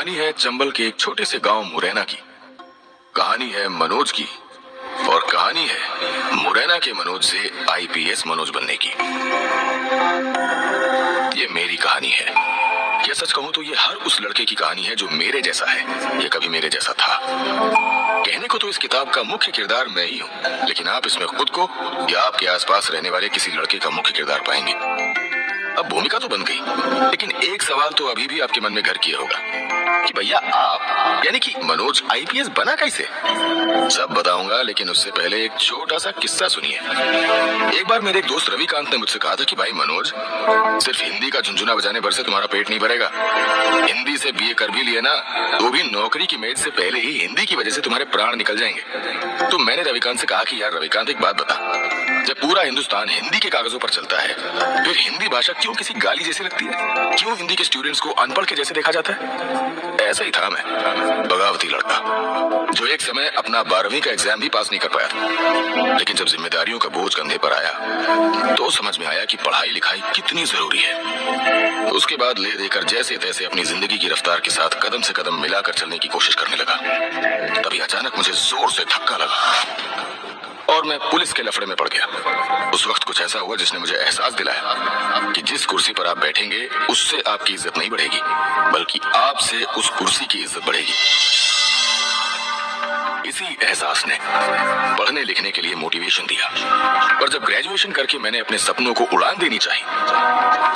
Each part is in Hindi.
कहानी है चंबल के एक छोटे से गांव मुरैना की। कहानी है मनोज की और कहानी है मुरैना के मनोज से आईपीएस मनोज बनने की। ये मेरी कहानी है। क्या सच कहूं तो ये हर उस लड़के की कहानी है जो मेरे जैसा है, ये कभी मेरे जैसा था। कहने को तो इस किताब का मुख्य किरदार मैं ही हूँ, लेकिन आप इसमें खुद को या आपके आसपास रहने वाले किसी लड़के का मुख्य किरदार पाएंगे। अब भूमिका तो बन गई, लेकिन एक सवाल तो अभी भी आपके मन में घर किया होगा कि भैया आप यानी कि मनोज आईपीएस बना कैसे? सब बताऊंगा, लेकिन उससे पहले एक छोटा सा किस्सा सुनिए। एक बार मेरे एक दोस्त रविकांत ने मुझसे कहा था कि भाई मनोज, सिर्फ हिंदी का झुनझुना बजाने भर से तुम्हारा पेट नहीं भरेगा। हिंदी से बीए कर भी लिए ना, तो भी नौकरी की मेज से पहले ही हिंदी की वजह से तुम्हारे प्राण निकल जाएंगे। तो मैंने रविकांत से कहा कि यार रविकांत, एक बात बता, जब पूरा हिंदुस्तान हिंदी के कागजों पर चलता है, फिर हिंदी भाषा क्यों किसी गाली जैसी लगती है? क्यों हिंदी के स्टूडेंट्स को अनपढ़ के जैसे देखा जाता है? ऐसा ही था मैं, बगावती लड़का, जो एक समय अपना 12वीं का एग्जाम भी पास नहीं कर पाया था। लेकिन जब जिम्मेदारियों का बोझ कंधे पर आया तो समझ में आया कि पढ़ाई लिखाई कितनी जरूरी है। उसके बाद ले देकर जैसे तैसे अपनी जिंदगी की रफ्तार के साथ कदम से कदम मिलाकर चलने की कोशिश करने लगा। तभी अचानक मुझे जोर से धक्का लगा और मैं पुलिस के लफड़े में पड़ गया। उस वक्त कुछ ऐसा हुआ जिसने मुझे एहसास दिलाया कि जिस कुर्सी पर आप बैठेंगे उससे आपकी इज्जत नहीं बढ़ेगी, बल्कि आपसे उस कुर्सी की इज्जत बढ़ेगी। इसी एहसास ने पढ़ने लिखने के लिए मोटिवेशन दिया। पर जब ग्रेजुएशन करके मैंने अपने सपनों को उड़ान देनी चाहिए,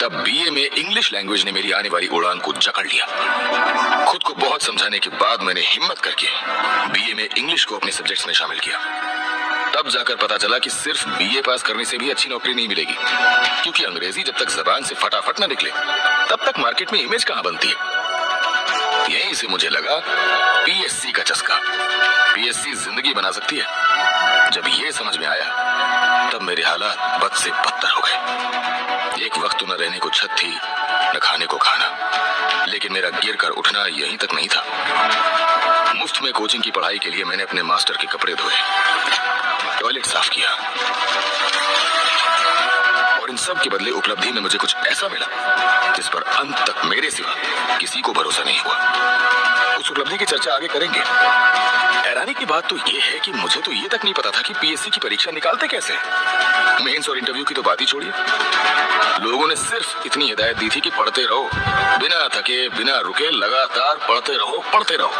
तब बीए में इंग्लिश लैंग्वेज ने मेरी आने वाली उड़ान को जकड़ लिया। खुद को बहुत समझाने के बाद मैंने हिम्मत करके बीए में इंग्लिश को अपने सब्जेक्ट्स में शामिल किया। तब जाकर पता चला कि सिर्फ बीए पास करने से भी अच्छी नौकरी नहीं मिलेगी, क्योंकि अंग्रेजी जब तक जबान से फटाफट न निकले तब तक मार्केट में इमेज कहां बनती है। यहीं से मुझे लगा पीएससी का चस्का। पीएससी जिंदगी बना सकती है। जब ये समझ में आया तब मेरे हालात बद से बदतर हो गए। एक वक्त तो न रहने को छत थी, न खाने को खाना, लेकिन मेरा गिर कर उठना यहीं तक नहीं था। मुफ्त में कोचिंग की पढ़ाई के लिए मैंने अपने मास्टर के कपड़े धोए, टॉयलेट साफ किया, और इन सब के बदले उपलब्धि में मुझे कुछ ऐसा मिला जिस पर अंत तक मेरे सिवा किसी को भरोसा नहीं हुआ। उस उपलब्धि की चर्चा आगे करेंगे। हैरानी की बात तो ये है कि मुझे तो ये तक नहीं पता था कि पीएससी की परीक्षा निकालते कैसे। मेंस और इंटरव्यू की तो बात ही छोड़िए, लोगों ने सिर्फ इतनी हिदायत दी थी कि पढ़ते रहो, बिना थके बिना रुके लगातार पढ़ते रहो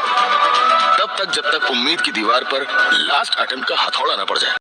तब तक जब तक उम्मीद की दीवार पर लास्ट अटेम्प्ट का हथौड़ा न पड़ जाए।